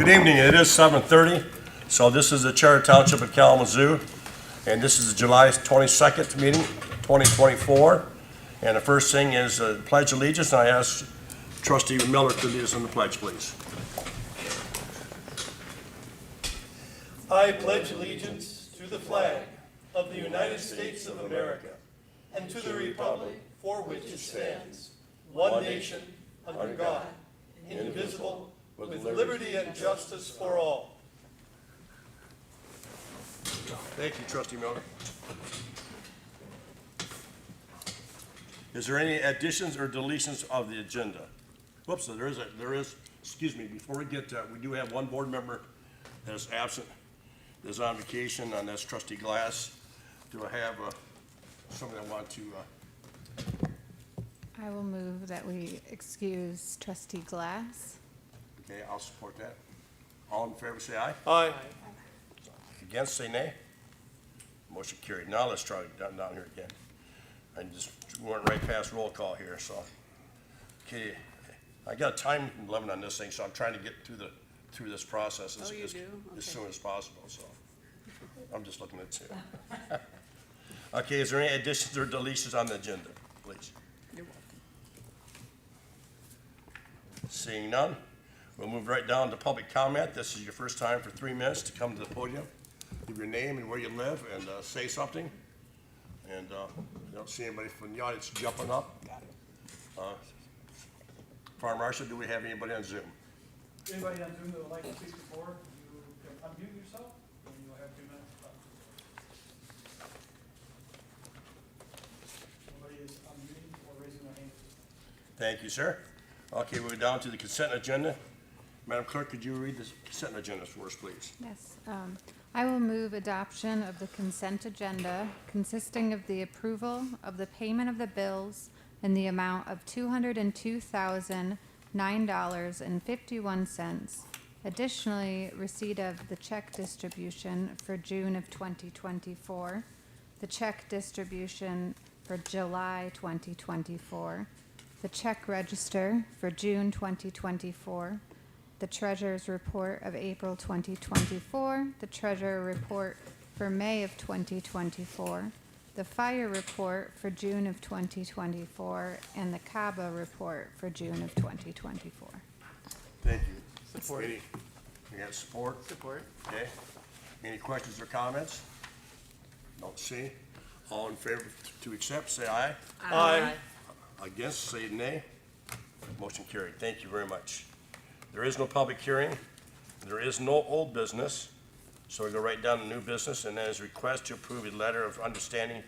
Good evening. It is 7:30, so this is the Charter Township of Kalamazoo, and this is the July 22nd meeting, 2024. And the first thing is Pledge of Allegiance, and I ask Trustee Miller to lead us in the pledge, please. I pledge allegiance to the flag of the United States of America and to the republic for which it stands, one nation, under God, indivisible, with liberty and justice for all. Thank you, Trustee Miller. Is there any additions or deletions of the agenda? Whoops, there is, excuse me, before we get to that, we do have one board member that is absent, is on vacation, and that's Trustee Glass. Do I have somebody that want to, I will move that we excuse Trustee Glass. okay, I'll support that. All in favor, say aye. Aye. Against, say nay. Motion carried. Now let's try it down here again. I just went right past roll call here, so. Okay, I got a time limit on this thing, so I'm trying to get through this process as soon as possible, so. I'm just looking at two. Okay, is there any additions or deletions on the agenda, please? You're welcome. Seeing none, we'll move right down to public comment. This is your first time for 3 minutes to come to the podium. Give your name and where you live and say something. And I don't see anybody from the audience jumping up. Fire Marshal, do we have anybody on Zoom? Anybody on Zoom that would like to speak before, you can unmute yourself, and you'll have 2 minutes to talk. Nobody is unmuting or raising their hand. Thank you, sir. Okay, we're down to the consent agenda. Madam Clerk, could you read the consent agenda for us, please? Yes. I will move adoption of the consent agenda consisting of the approval of the payment of the bills in the amount of $202,009.51. Additionally, receipt of the check distribution for June of 2024, the check distribution for July 2024, the check register for June 2024, the treasurer's report of April 2024, the treasurer report for May of 2024, the fire report for June of 2024, and the CABA report for June of 2024. Thank you. Support. You got support? Support. Okay. Any questions or comments? Don't see. All in favor to accept, say aye. Aye. Against, say nay. Motion carried. Thank you very much. There is no public hearing. There is no old business. So we go right down to new business, and that is request to approve a letter of understanding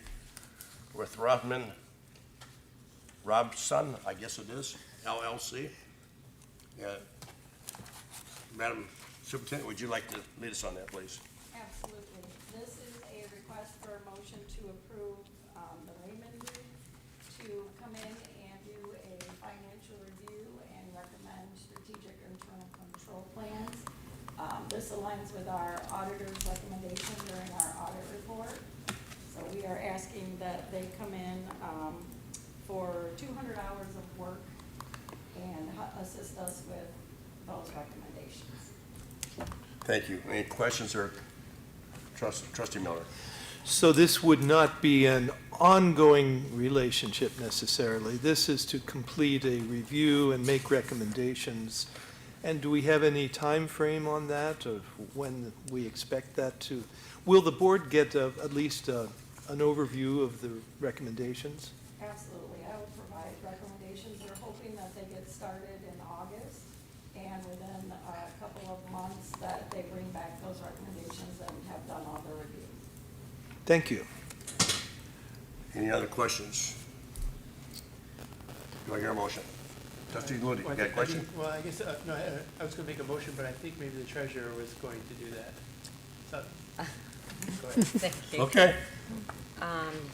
with Robson, I guess it is, LLC. Madam Superintendent, would you like to lead us on that, please? Absolutely. This is a request for a motion to approve the Raymond Group to come in and do a financial review and recommend strategic internal control plans. This aligns with our auditor's recommendation during our audit report. So we are asking that they come in for 200 hours of work and assist us with those recommendations. Thank you. Any questions or Trustee Miller? So this would not be an ongoing relationship necessarily. This is to complete a review and make recommendations. And do we have any time frame on that, of when we expect that to? Will the board get at least an overview of the recommendations? Absolutely. I will provide recommendations. We're hoping that they get started in August, and within a couple of months that they bring back those recommendations and have done all the review. Thank you. Any other questions? Do I hear a motion? Trustee Moody, you got a question? Well, I guess, no, I was gonna make a motion, but I think maybe the treasurer was going to do that. So, go ahead. Thank you. Okay.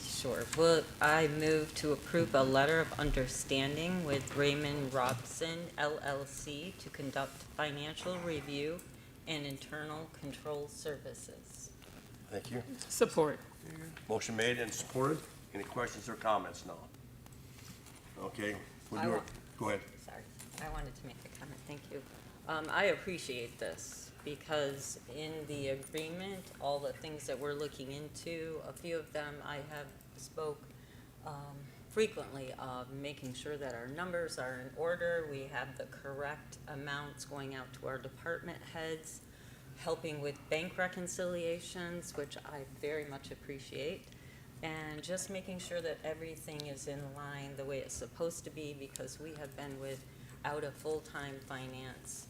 Sure. Well, I move to approve a letter of understanding with Raymond Robson LLC to conduct financial review and internal control services. Thank you. Support. Motion made and supported. Any questions or comments now? Okay. We'll do it. Go ahead. Sorry, I wanted to make a comment. Thank you. I appreciate this because in the agreement, all the things that we're looking into, a few of them I have spoke frequently of making sure that our numbers are in order, we have the correct amounts going out to our department heads, helping with bank reconciliations, which I very much appreciate, and just making sure that everything is in line the way it's supposed to be, because we have been without a full-time finance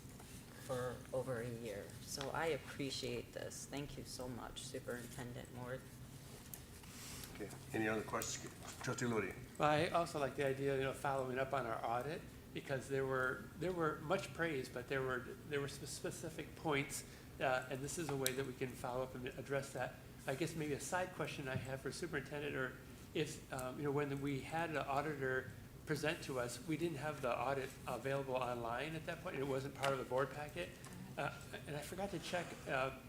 for over a year. So I appreciate this. Thank you so much, Superintendent Moored. Okay, any other questions? Trustee Ludi? Well, I also like the idea, following up on our audit, because there were much praise, but there were specific points, and this is a way that we can follow up and address that. I guess maybe a side question I have for Superintendent, or if, when we had an auditor present to us, we didn't have the audit available online at that point, and it wasn't part of the board packet. And I forgot to check,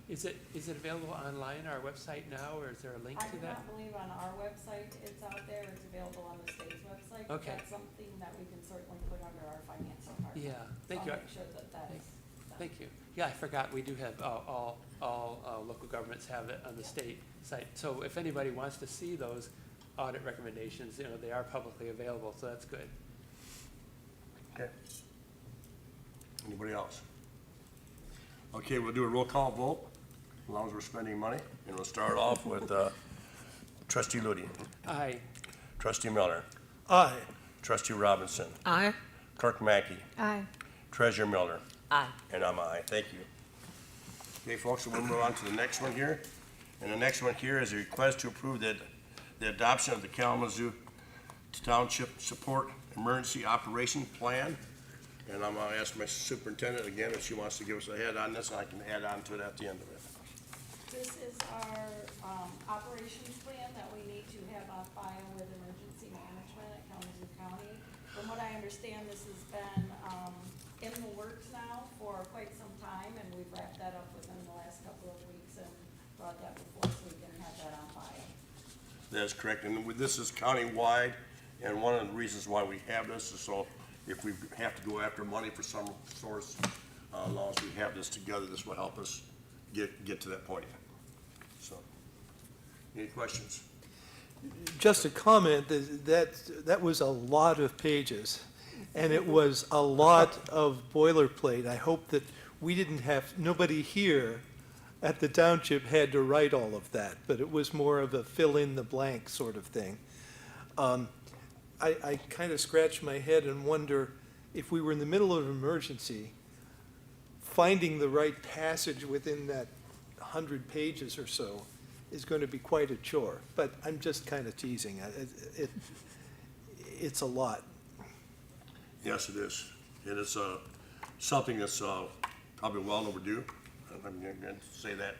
is it available online, our website now, or is there a link I to do that? not believe on our website it's out there, it's available on the state's website. But Okay. that's something that we can certainly put under our finance department. Yeah, thank you. I'll make sure that that is done. Thank you. Yeah, I forgot, we do have, all local governments have it on the state site. So if anybody wants to see those audit recommendations, they are publicly available, so that's good. Okay. Anybody else? Okay, we'll do a roll call vote, as long as we're spending money, and we'll start off with Trustee Ludi, Aye. Trustee Miller, Aye. Trustee Robinson, Aye. Clerk Mackey, Aye. Treasurer Miller, Aye. and I'm aye. Thank you. Okay, folks, we'll move on to the next one here. And the next one here is a request to approve the adoption of the Kalamazoo Township Support Emergency Operation Plan. And I'm gonna ask my superintendent again if she wants to give us a head on this, and I can add on to it at the end of it. This is our operations plan that we need to have on file with emergency management at Kalamazoo County. From what I understand, this has been in the works now for quite some time, and we've wrapped that up within the last couple of weeks and brought that before so we can have that on file. That's correct, and this is countywide, and one of the reasons why we have this is so if we have to go after money for some source, as long as we have this together, this will help us get to that point. So, any questions? Just a comment, that was a lot of pages, and it was a lot of boilerplate. I hope that we didn't have, nobody here at the township had to write all of that, but it was more of a fill-in-the-blank sort of thing. I kind of scratch my head and wonder if we were in the middle of an emergency, finding the right passage within that 100 pages or so is going to be quite a chore. But I'm just kind of teasing. It's a lot. Yes, it is. It is something that's probably well overdue. I'm going to say that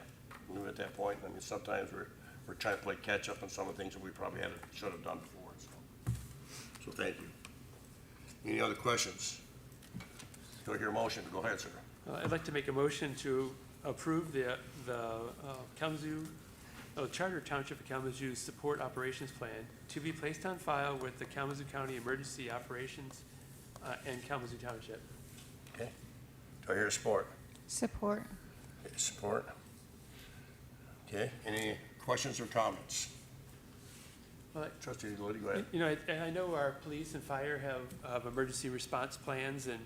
at that point. I mean, sometimes we're trying to play catch up on some of the things that we probably should have done before. So thank you. Any other questions? Do I hear a motion? Go ahead, sir. I'd like to make a motion to approve the Kalamazoo, Charter Township of Kalamazoo Support Operations Plan to be placed on file with the Kalamazoo County Emergency Operations and Kalamazoo Township. Okay. Do I hear support? Support. Okay, support. Okay, any questions or comments? Well, Trustee Lodi, go ahead. I know our police and fire have emergency response plans, and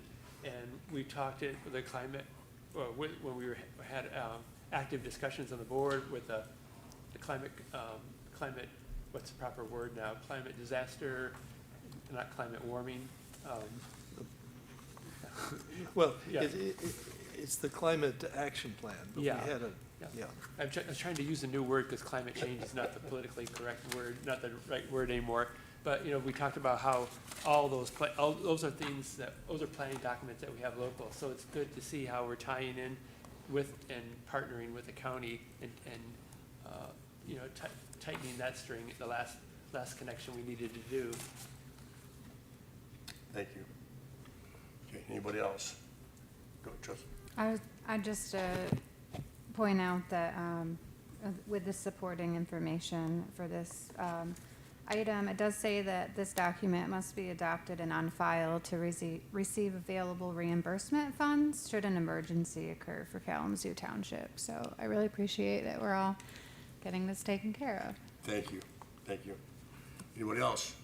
we talked it with the climate, when we had active discussions on the board with the climate, what's the proper word now? Climate disaster, not climate warming. Well, Yeah. it's the climate action plan. But Yeah. We had a, Yeah. yeah. I was trying to use a new word because climate change is not the politically correct word, not the right word anymore. But, we talked about how all those are things those are planning documents that we have local. So it's good to see how we're tying in with and partnering with the county and tightening that string, the last connection we needed to do. Thank you. Okay, anybody else? Go, Trustee. I just point out that with the supporting information for this, item, it does say that this document must be adopted and on file to receive available reimbursement funds should an emergency occur for Kalamazoo Township. So I really appreciate that we're all getting this taken care of. Thank you, thank you. Anybody else?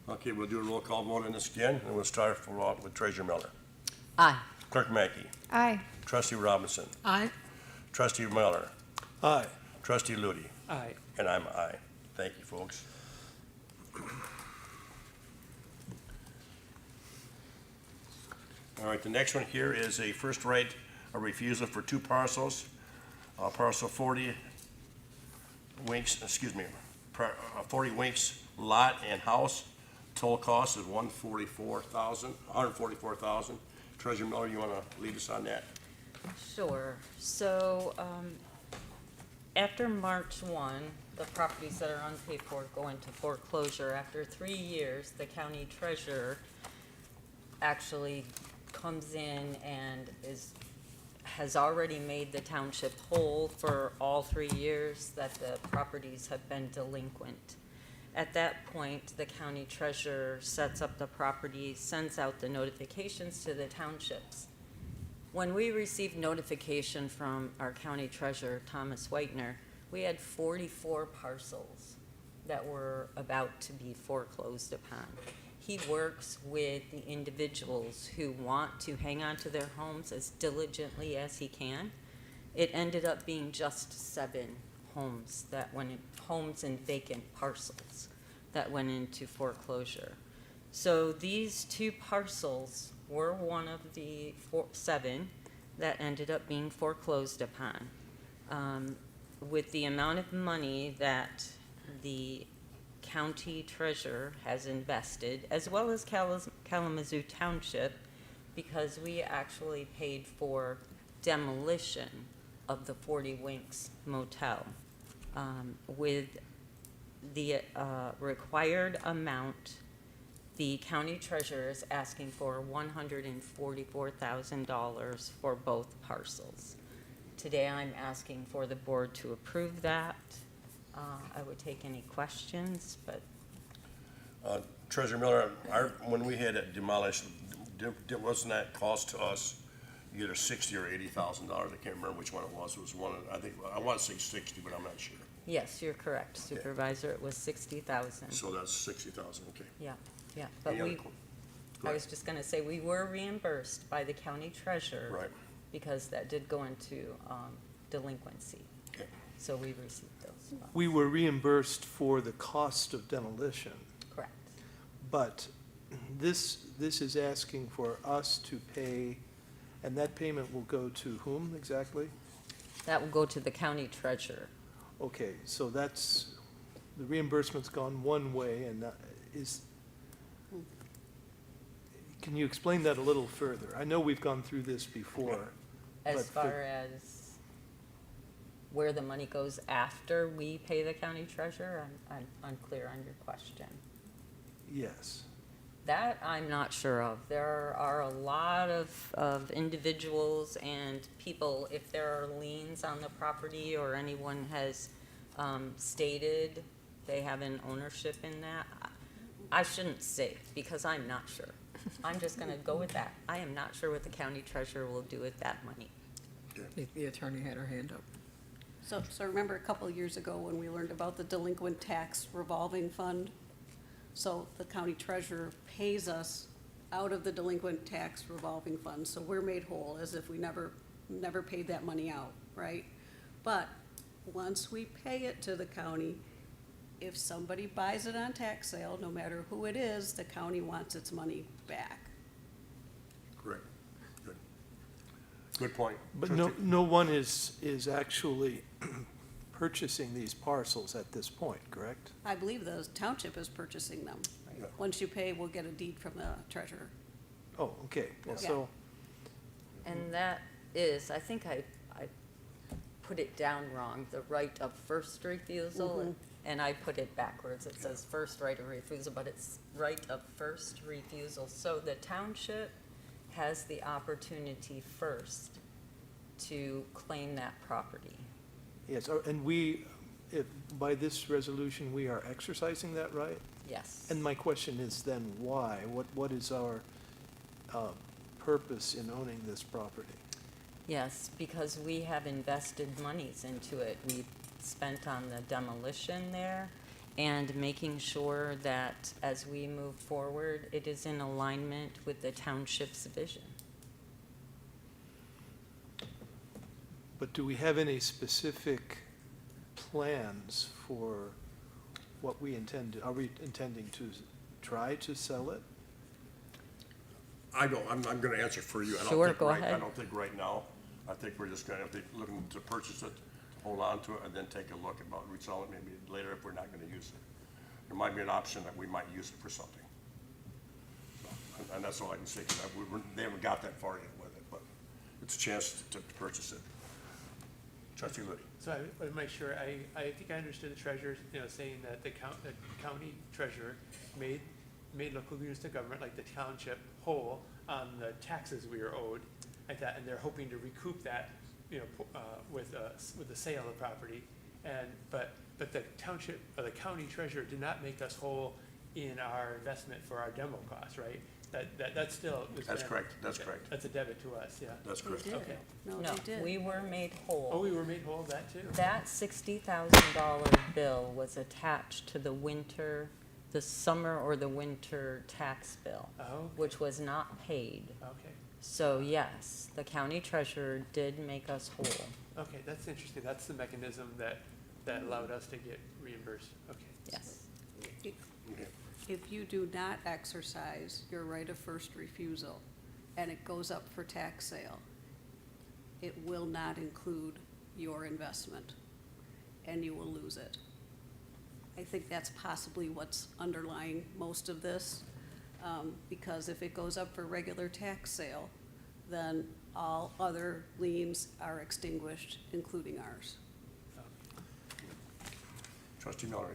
Okay, we'll do a roll call vote on this again, and we'll start with Treasurer Miller. Aye. Clerk Mackey. Aye. Trustee Robinson. Aye. Trustee Miller. Aye. Trustee Ludi. Aye. And I'm aye. Thank you, folks. All right, the next one here is a first right of refusal for two parcels. Parcel 40 Winks, 40 Winks lot and house. Total cost is $144,000. Treasurer Miller, you want to lead us on that? Sure. So, after March 1, the properties that are unpaid for go into foreclosure. After 3 years, the county treasurer actually comes in and has already made the township whole for all 3 years that the properties have been delinquent. At that point, the county treasurer sets up the properties, sends out the notifications to the townships. When we received notification from our county treasurer, Thomas Whitener, we had 44 parcels that were about to be foreclosed upon. He works with the individuals who want to hang on to their homes as diligently as he can. It ended up being just 7 homes homes and vacant parcels that went into foreclosure. So these 2 parcels were one of the 7 that ended up being foreclosed upon. With the amount of money that the county treasurer has invested, as well as Kalamazoo Township, because we actually paid for demolition of the 40 Winks Motel. With the required amount, the county treasurer is asking for $144,000 for both parcels. Today, I'm asking for the board to approve that. I would take any questions, but Treasurer Miller, when we had it demolished, wasn't that cost to us either $60,000 or $80,000? I can't remember which one it was. It was one, I want to say 60, but I'm not sure. yes, you're correct, Supervisor. It was $60,000. So that's 60,000, okay. Yeah, yeah. But Any other we, Go I ahead. was just going to say, we were reimbursed by the county treasurer. Right. Because that did go into delinquency. Okay. So we received those funds. We were reimbursed for the cost of demolition, Correct. but this is asking for us to pay, and that payment will go to whom exactly? That will go to the county treasurer. Okay, so that's, the reimbursement's gone one way, and can you explain that a little further? I know we've gone through this before. As but far as where the money goes after we pay the county treasurer, I'm unclear on your question. Yes. That I'm not sure of. There are a lot of individuals and people, if there are liens on the property or anyone has stated they have an ownership in that, I shouldn't say because I'm not sure. I'm just going to go with that. I am not sure what the county treasurer will do with that money. The attorney had her hand up. So remember a couple of years ago when we learned about the delinquent tax revolving fund? So the county treasurer pays us out of the delinquent tax revolving fund, so we're made whole as if we never paid that money out, right? But once we pay it to the county, if somebody buys it on tax sale, no matter who it is, the county wants its money back. Correct. Good. Good point. But no one is actually purchasing these parcels at this point, correct? I believe the township is purchasing them. Yeah. Once you pay, we'll get a deed from the treasurer. Oh, okay, well, so, And that is, I think I put it down wrong, the right of first refusal, and I put it backwards. It says first right of refusal, but it's right of first refusal. So the township has the opportunity first to claim that property. yes, and we if, by this resolution, we are exercising that right? Yes. And my question is then why? What is our purpose in owning this property? Yes, because we have invested monies into it. We spent on the demolition there and making sure that as we move forward, it is in alignment with the township's vision. But do we have any specific plans for what we intend, are we intending to try to sell it? I don't, I'm gonna answer for you. I don't Sure, think go right- I ahead. don't think right now. I think we're just gonna, looking to purchase it, hold on to it, and then take a look about reselling it maybe later if we're not gonna use it. There might be an option that we might use it for something. So, and that's all I can say, because they haven't got that far yet with it, but it's a chance to purchase it. Trustee Liddy. So I want to make sure, I think I understood the treasurer, saying that the county treasurer made local units of government, like the township, whole on the taxes we are owed, like that, and they're hoping to recoup that, with the sale of property. And, but the township, or the county treasurer did not make us whole in our investment for our demo costs, right? That's still. That's correct, that's correct. That's a debit to us, yeah. That's They correct. did. Okay. No, No, they did. we were made Oh, whole. we were made whole of that too? That $60,000 bill was attached to the summer or the winter tax bill, Oh, which was not paid. okay. So yes, the county treasurer did make us whole. Okay, that's interesting. That's the mechanism that allowed us to get reimbursed. Okay. Yes. Okay. If you do not exercise your right of first refusal and it goes up for tax sale, it will not include your investment and you will lose it. I think that's possibly what's underlying most of this, because if it goes up for regular tax sale, then all other liens are extinguished, including ours. Trustee Miller,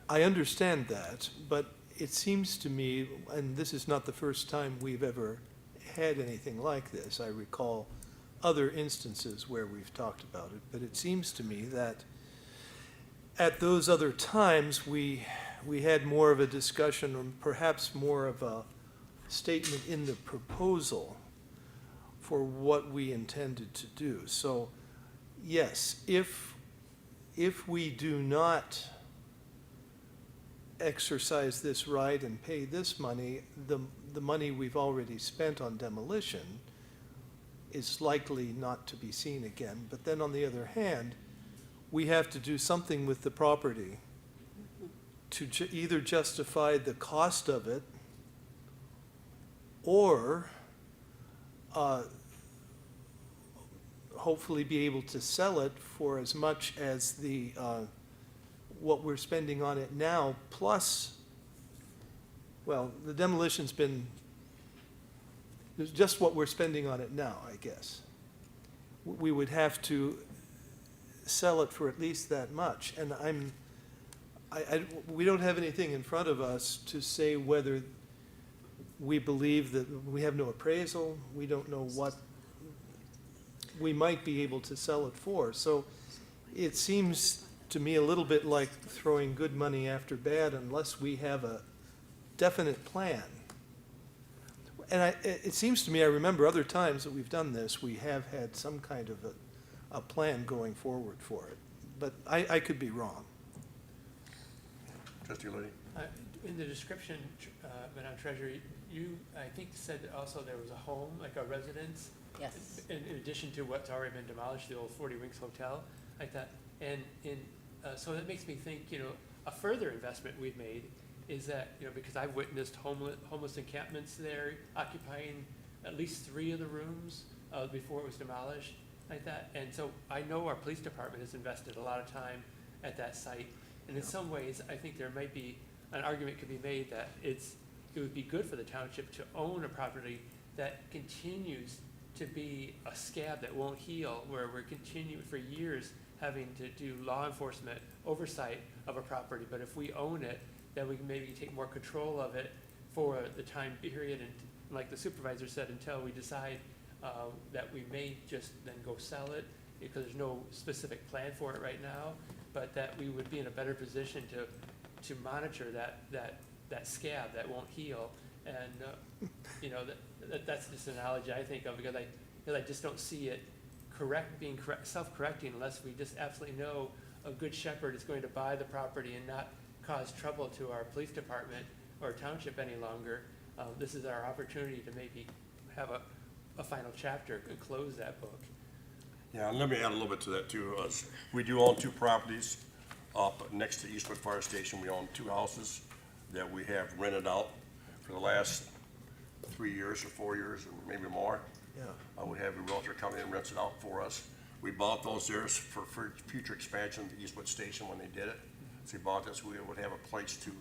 I understand that, but it seems to me, and this is not the first time we've ever had anything like this. I recall other instances where we've talked about it, but it seems to me that at those other times, we had more of a discussion, or perhaps more of a statement in the proposal for what we intended to do. So, yes, if we do not exercise this right and pay this money, the money we've already spent on demolition is likely not to be seen again. But then on the other hand, we have to do something with the property to either justify the cost of it or hopefully be able to sell it for as much as the what we're spending on it now, plus, well, the demolition's been, it's just what we're spending on it now, I guess. We would have to sell it for at least that much, and we don't have anything in front of us to say whether we believe that, we have no appraisal, we don't know what we might be able to sell it for. So it seems to me a little bit like throwing good money after bad unless we have a definite plan. And it seems to me, I remember other times that we've done this, we have had some kind of a plan going forward for it. But I could be wrong. Trustee Liddy. In the description, Madam Treasurer, you, I think, said that also there was a home, like a residence, Yes. in addition to what's already been demolished, the old 40 Winks Hotel, like that. And so that makes me think, a further investment we've made is that, because I've witnessed homeless encampments there occupying at least 3 of the rooms before it was demolished, like that. And so I know our police department has invested a lot of time at that site. And in some ways, I think there might be, an argument could be made that it would be good for the township to own a property that continues to be a scab that won't heal, where we're continuing for years having to do law enforcement oversight of a property. But if we own it, then we can maybe take more control of it for the time period, and like the supervisor said, until we decide that we may just then go sell it because there's no specific plan for it right now, but that we would be in a better position to monitor that scab that won't heal. And, you know, that's just an analogy I think of, because I just don't see it being self-correcting unless we just absolutely know a good shepherd is going to buy the property and not cause trouble to our police department or township any longer. This is our opportunity to maybe have a final chapter and close that book. Yeah, and let me add a little bit to that too. We do own 2 properties up next to Eastwood Fire Station. We own 2 houses that we have rented out for the last 3 years or 4 years or maybe more. Yeah. We have a realtor come in and rents it out for us. We bought those there for future expansion of the Eastwood Station when they did it. So we bought this, we would have a place to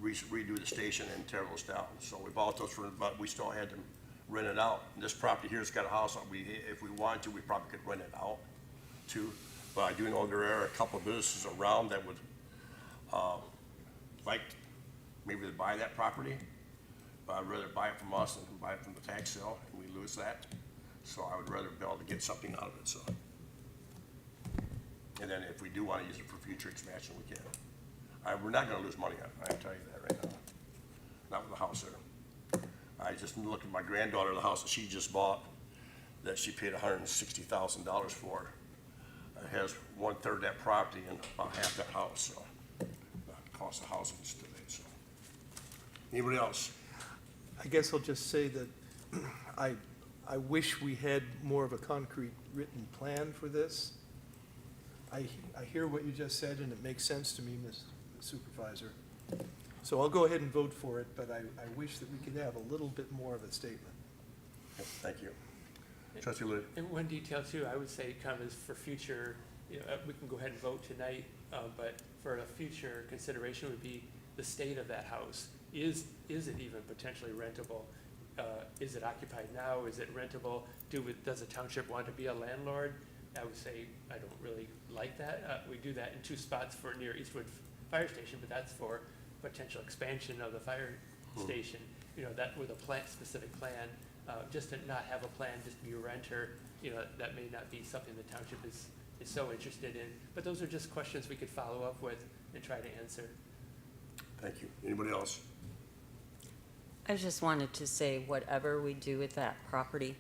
redo the station and tear those down. So we bought those but we still had to rent it out. And this property here's got a house, if we wanted to, we probably could rent it out too. But I do know there are a couple of businesses around that would, like, maybe to buy that property. But I'd rather buy it from us than buy it from the tax sale, and we lose that. So I would rather be able to get something out of it, so. And then if we do want to use it for future expansion, we can. We're not gonna lose money on it, I can tell you that right now. Not with the house there. I just looked at my granddaughter, the house that she just bought, that she paid $160,000 for. It has 1/3 of that property and about half that house, so. The cost of housing is today, so. Anybody else? I guess I'll just say that I wish we had more of a concrete written plan for this. I hear what you just said, and it makes sense to me, Ms. Supervisor. So I'll go ahead and vote for it, but I wish that we could have a little bit more of a statement. Okay, thank you. Trustee Lewis. And one detail too, I would say kind of is for future, you know, we can go ahead and vote tonight, but for a future consideration would be the state of that house. Is it even potentially rentable? Is it occupied now? Is it rentable? Does the township want to be a landlord? I would say I don't really like that. We do that in 2 spots for near Eastwood Fire Station, but that's for potential expansion of the fire station. You know, that with a specific plan, just to not have a plan, just be a renter, you know, that may not be something the township is so interested in. But those are just questions we could follow up with and try to answer. Thank you. Anybody else? I just wanted to say, whatever we do with that property,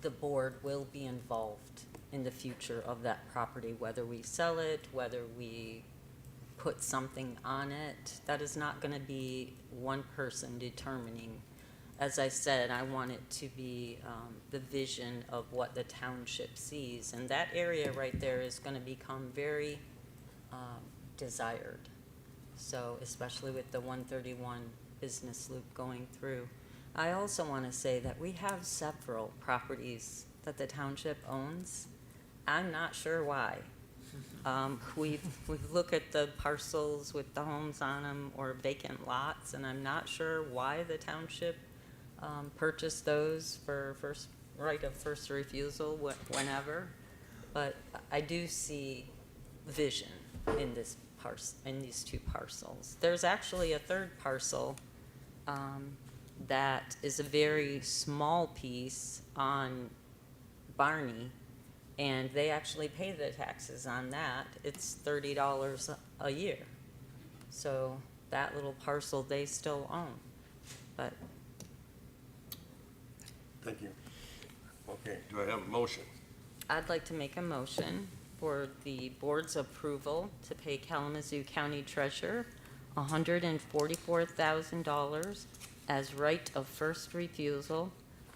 the board will be involved in the future of that property, whether we sell it, whether we put something on it. That is not going to be one person determining. As I said, I want it to be the vision of what the township sees. And that area right there is going to become very desired. So especially with the 131 business loop going through. I also want to say that we have several properties that the township owns. I'm not sure why. We look at the parcels with the homes on them or vacant lots, and I'm not sure why the township purchased those for right of first refusal whenever. But I do see vision in these 2 parcels. There's actually a 3rd parcel that is a very small piece on Barney, and they actually pay the taxes on that. It's $30 a year. So that little parcel they still own. But Thank you. Okay, do I have a motion? I'd like to make a motion for the board's approval to pay Kalamazoo County Treasurer $144,000 as right of first refusal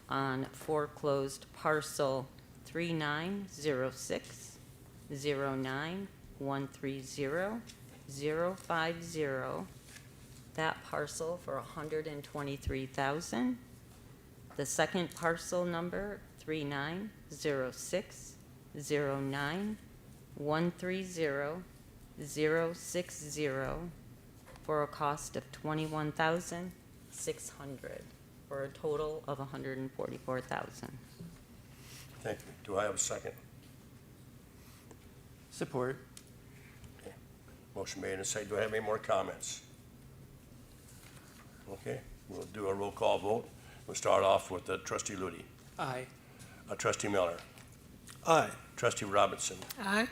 on foreclosed parcel 3906-09-130-050. That parcel for $123,000. The second parcel number 3906-09-130-060 for a cost of $21,600 for a total of $144,000. Thank you. Do I have a second? Support. Okay. Motion made and seconded. Do I have any more comments? Okay, we'll do a roll call vote. We'll start off with Trustee Ludi. Aye. Trustee Miller. Aye. Trustee Robinson, Aye.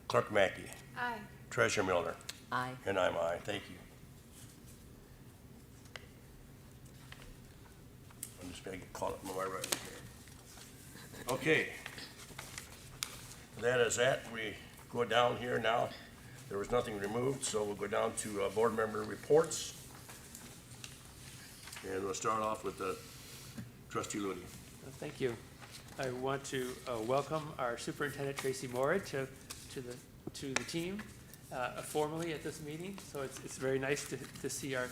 Clerk Mackey, Aye. Treasurer Miller, Aye. and I'm aye. Thank you. I'm just gonna get caught up in my writing here. Okay. That is that. We go down here now. There was nothing removed, so we'll go down to board member reports. And we'll start off with Trustee Looney. Thank you. I want to welcome our Superintendent Tracie Moored to the team formally at this meeting. So it's very nice to see our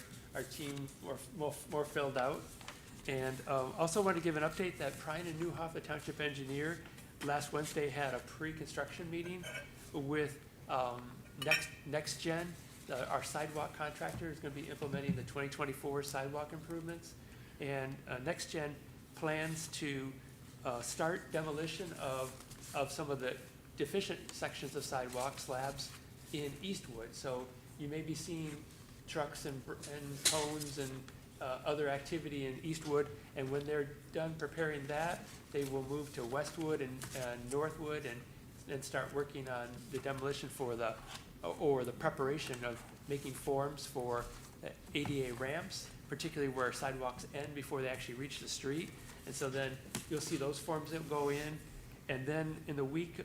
team more filled out. And also want to give an update that Prine and Newhoff, the township engineer, last Wednesday had a pre-construction meeting with Next Gen. Our sidewalk contractor is going to be implementing the 2024 sidewalk improvements. And Next Gen plans to start demolition of some of the deficient sections of sidewalk slabs in Eastwood. So you may be seeing trucks and cones and other activity in Eastwood, and when they're done preparing that, they will move to Westwood and Northwood and start working on the demolition for the preparation of making forms for ADA ramps, particularly where sidewalks end before they actually reach the street. And so then you'll see those forms that go in, and then in the week,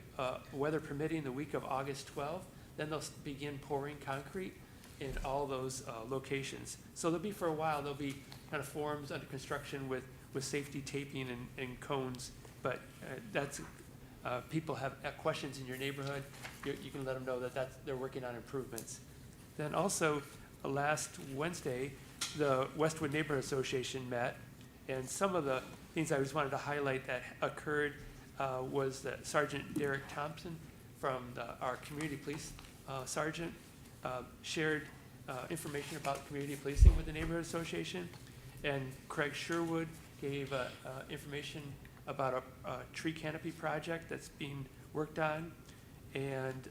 weather permitting, the week of August 12th, then they'll begin pouring concrete in all those locations. So there'll be, for a while, there'll be kind of forms under construction with safety taping and cones, but that's, people have questions in your neighborhood, you can let them know that they're working on improvements. Then also, last Wednesday, the Westwood Neighborhood Association met, and some of the things I just wanted to highlight that occurred was that Sergeant Derek Thompson from our community police sergeant shared information about community policing with the Neighborhood Association, and Craig Sherwood gave information about a tree canopy project that's being worked on, and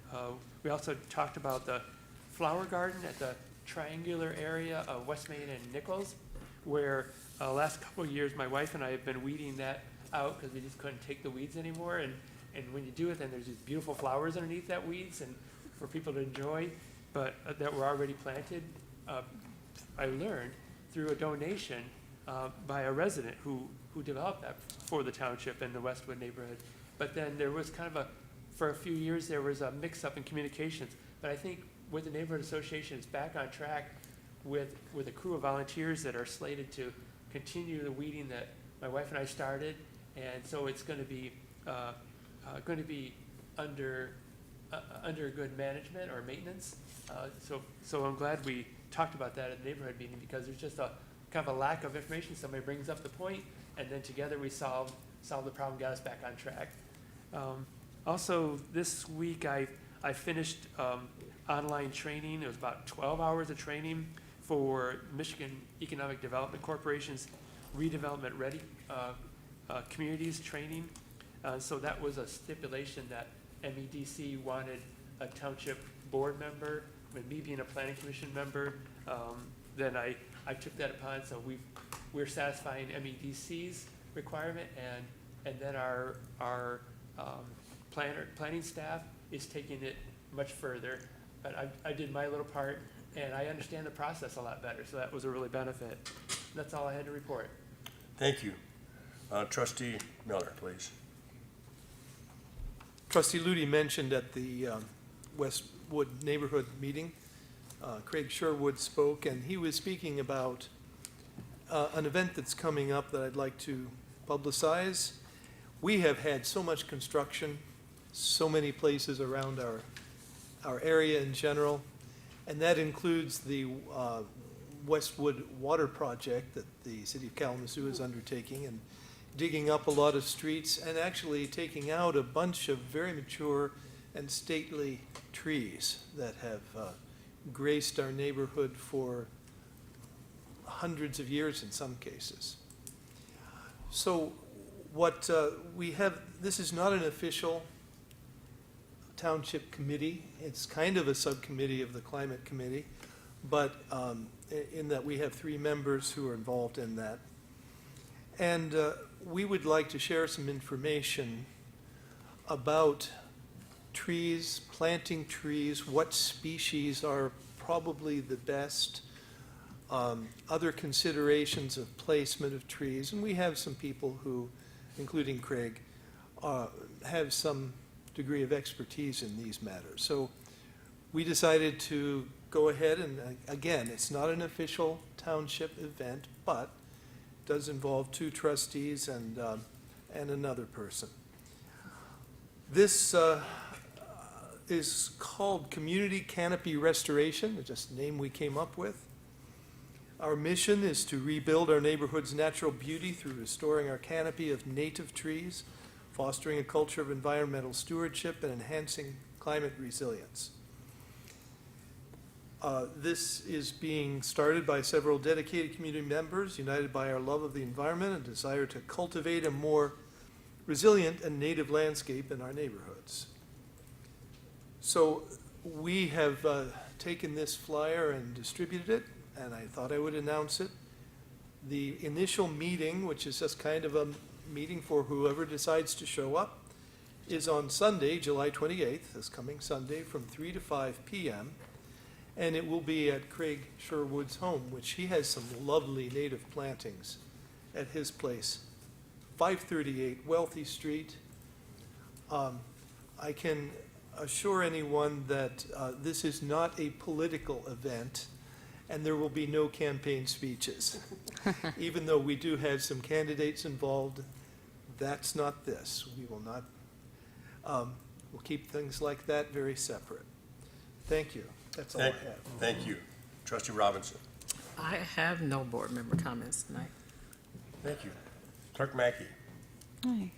we also talked about the flower garden at the triangular area of West Main and Nichols, where last couple of years my wife and I have been weeding that out because we just couldn't take the weeds anymore, and when you do it, then there's these beautiful flowers underneath that weeds and for people to enjoy, but that were already planted. I learned through a donation by a resident who developed that for the township and the Westwood neighborhood. But then there was kind of for a few years there was a mix-up in communications. But I think with the neighborhood association, it's back on track with a crew of volunteers that are slated to continue the weeding that my wife and I started, and so it's going to be under good management or maintenance. So I'm glad we talked about that at the neighborhood meeting, because there's just a kind of a lack of information. Somebody brings up the point, and then together we solve the problem, got us back on track. Also, this week I finished online training. It was about 12 hours of training for Michigan Economic Development Corporation's redevelopment ready communities training. So that was a stipulation that MEDC wanted a township board member, with me being a planning commission member. Then I took that upon, so we're satisfying MEDC's requirement, and then our planning staff is taking it much further. But I did my little part, and I understand the process a lot better, so that was a really benefit. That's all I had to report. Thank you. Trustee Miller, please. Trustee Ludi mentioned at the Westwood neighborhood meeting, Craig Sherwood spoke, and he was speaking about an event that's coming up that I'd like to publicize. We have had so much construction, so many places around our area in general, and that includes the Westwood Water Project that the city of Kalamazoo is undertaking, and digging up a lot of streets and actually taking out a bunch of very mature and stately trees that have graced our neighborhood for hundreds of years in some cases. So what we have, this is not an official township committee. It's kind of a subcommittee of the climate committee, but in that we have 3 members who are involved in that. And we would like to share some information about trees, planting trees, what species are probably the best, other considerations of placement of trees, and we have some people who, including Craig, have some degree of expertise in these matters. So we decided to go ahead and, again, it's not an official township event, but it does involve 2 trustees and another person. This is called Community Canopy Restoration, it's just a name we came up with. Our mission is to rebuild our neighborhood's natural beauty through restoring our canopy of native trees, fostering a culture of environmental stewardship, and enhancing climate resilience. This is being started by several dedicated community members, united by our love of the environment and desire to cultivate a more resilient and native landscape in our neighborhoods. So we have taken this flyer and distributed it, and I thought I would announce it. The initial meeting, which is just kind of a meeting for whoever decides to show up, is on Sunday, July 28th, this coming Sunday, from 3 to 5 p.m., and it will be at Craig Sherwood's home, which he has some lovely native plantings at his place, 538 Wealthy Street. I can assure anyone that this is not a political event, and there will be no campaign speeches. Even though we do have some candidates involved, that's not this. We will not, we'll keep things like that very separate. Thank you. That's all I have. Thank you. Trustee Robinson. I have no board member comments tonight. Thank you. Clerk Mackey. Hi.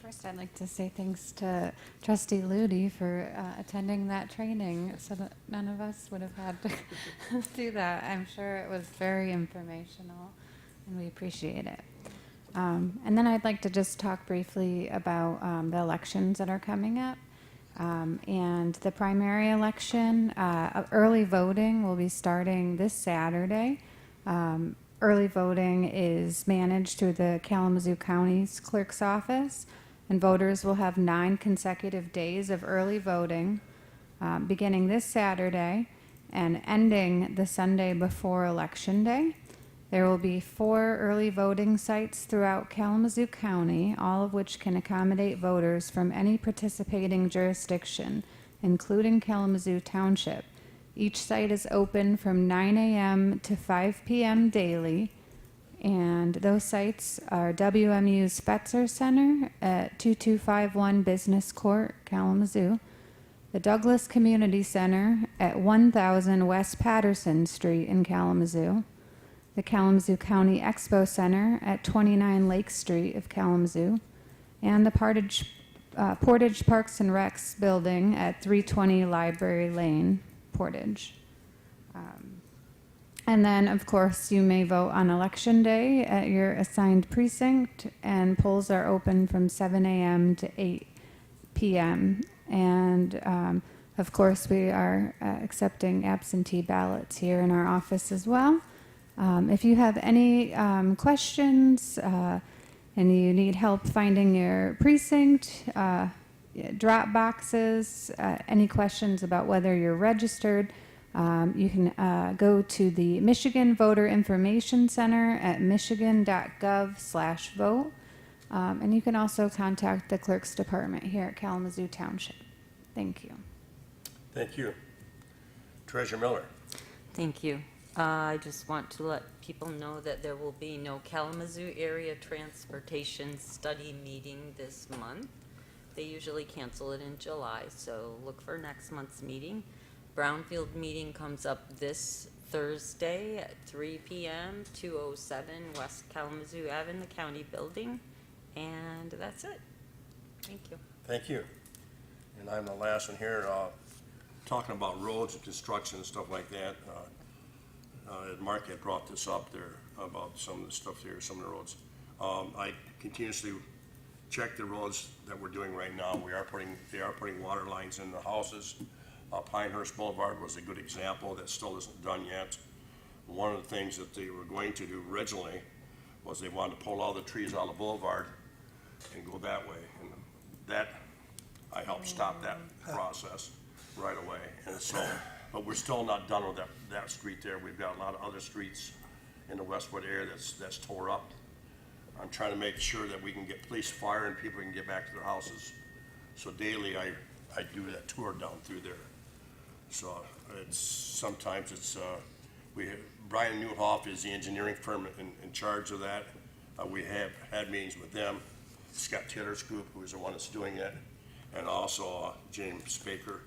First, I'd like to say thanks to Trustee Ludi for attending that training so that none of us would have had to do that. I'm sure it was very informational, and we appreciate it. And then I'd like to just talk briefly about the elections that are coming up. And the primary election, early voting will be starting this Saturday. Early voting is managed through the Kalamazoo County's clerk's office, and voters will have 9 consecutive days of early voting, beginning this Saturday and ending the Sunday before Election Day. There will be 4 early voting sites throughout Kalamazoo County, all of which can accommodate voters from any participating jurisdiction, including Kalamazoo Township. Each site is open from 9 a.m. to 5 p.m. daily, and those sites are WMU's Fetzer Center at 2251 Business Court, Kalamazoo, the Douglas Community Center at 1000 West Patterson Street in Kalamazoo, the Kalamazoo County Expo Center at 29 Lake Street of Kalamazoo, and the Portage Parks and Recs building at 320 Library Lane, Portage. And then, of course, you may vote on Election Day at your assigned precinct, and polls are open from 7 a.m. to 8 p.m. And, of course, we are accepting absentee ballots here in our office as well. If you have any questions and you need help finding your precinct, drop boxes, any questions about whether you're registered, you can go to the Michigan Voter Information Center at michigan.gov/vote. And you can also contact the Clerk's Department here at Kalamazoo Township. Thank you. Thank you. Treasurer Miller. Thank you. I just want to let people know that there will be no Kalamazoo Area Transportation Study meeting this month. They usually cancel it in July, so look for next month's meeting. Brownfield meeting comes up this Thursday at 3 p.m., 207 West Kalamazoo Ave in the county building. And that's it. Thank you. Thank you. And I'm the last one here, talking about roads and construction and stuff like that. Mark had brought this up there about some of the stuff here, some of the roads. I continuously check the roads that we're doing right now. They are putting water lines in the houses. Pinehurst Boulevard was a good example. That still isn't done yet. One of the things that they were going to do originally was they wanted to pull all the trees out of the boulevard and go that way. And that I helped stop that process right away. And so, but we're still not done with that street there. We've got a lot of other streets in the Westwood area that's tore up. I'm trying to make sure that we can get police, fire, and people can get back to their houses. So daily, I do that tour down through there. So sometimes it's, Brian Newhoff is the engineering firm in charge of that. We have had meetings with them, Scott Taylor's group, who is the one that's doing it, and also James Baker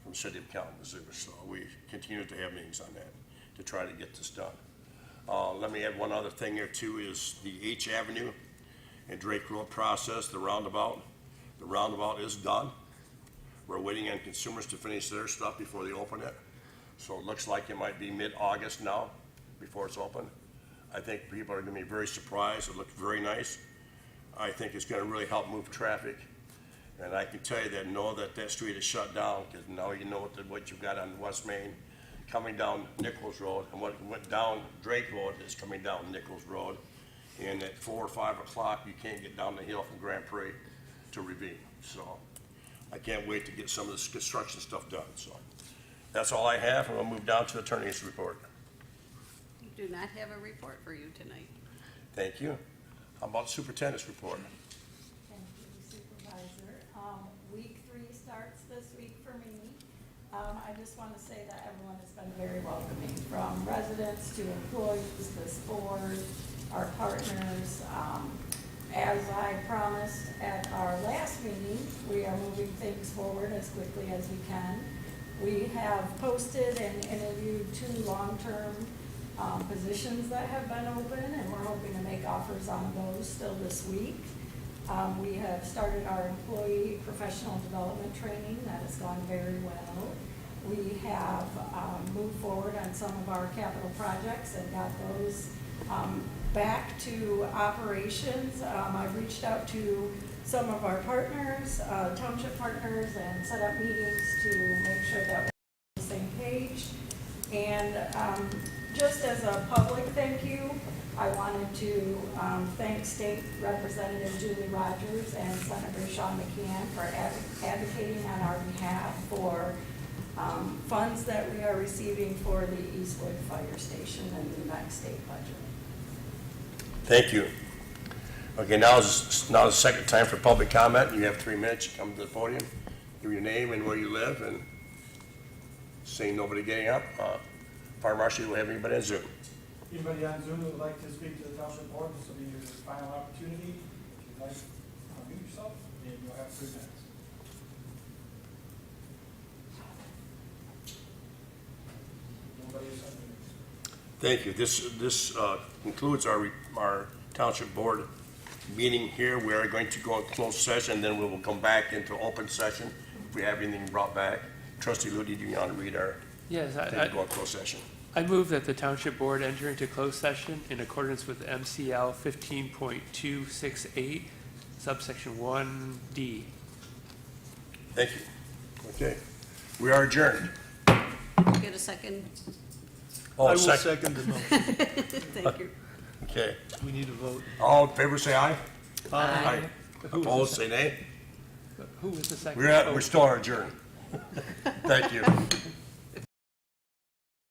from the city of Kalamazoo. So we continue to have meetings on that to try to get this done. Let me add one other thing here too, is the H Avenue and Drake Road process, the roundabout. The roundabout is done. We're waiting on consumers to finish their stuff before they open it. So it looks like it might be mid-August now before it's open. I think people are gonna be very surprised. It looks very nice. I think it's gonna really help move traffic. And I can tell you that street is shut down, because now you know what you've got on West Main coming down Nichols Road, and what went down Drake Road is coming down Nichols Road. And at 4 or 5 o'clock, you can't get down the hill from Grand Prairie to Ravine. So I can't wait to get some of this construction stuff done. So that's all I have, and we'll move down to the attorney's report. We do not have a report for you tonight. Thank you. How about superintendent's report? Thank you, Supervisor. Week 3 starts this week for me. I just want to say that everyone has been very welcoming, from residents to employees, this board, our partners. As I promised at our last meeting, we are moving things forward as quickly as we can. We have posted and interviewed 2 long-term positions that have been open, and we're hoping to make offers on those still this week. We have started our employee professional development training. That has gone very well. We have moved forward on some of our capital projects and got those back to operations. I've reached out to some of our partners, township partners, and set up meetings to make sure that we're on the same page. And just as a public thank you, I wanted to thank State Representative Julie Rogers and Senator Sean McCann for advocating on our behalf for funds that we are receiving for the Eastwood Fire Station in the next state budget. Thank you. Okay, now is the second time for public comment. You have 3 minutes. You come to the podium, give your name and where you live, and seeing nobody getting up, Fire Marshal, will have anybody on Zoom. Anybody on Zoom that would like to speak to the township board, this will be your final opportunity. If you'd like, unmute yourself, and you'll have 3 minutes. Nobody is unmuted. Thank you. This concludes our township board meeting here. We are going to go in closed session, then we will come back into open session if we have anything brought back. Trustee Ludi, do you want to read our Yes, thing to go in closed session? I move that the Township Board enter into closed session in accordance with MCL 15.268, subsection 1D. Thank you. Okay. We are adjourned. Get a second? Oh, I will second. second the motion. Thank you. Okay. We need a vote. All in favor, say aye. Aye. Who was Opposed, the say nay. Who was the second? We're still adjourned. Thank you.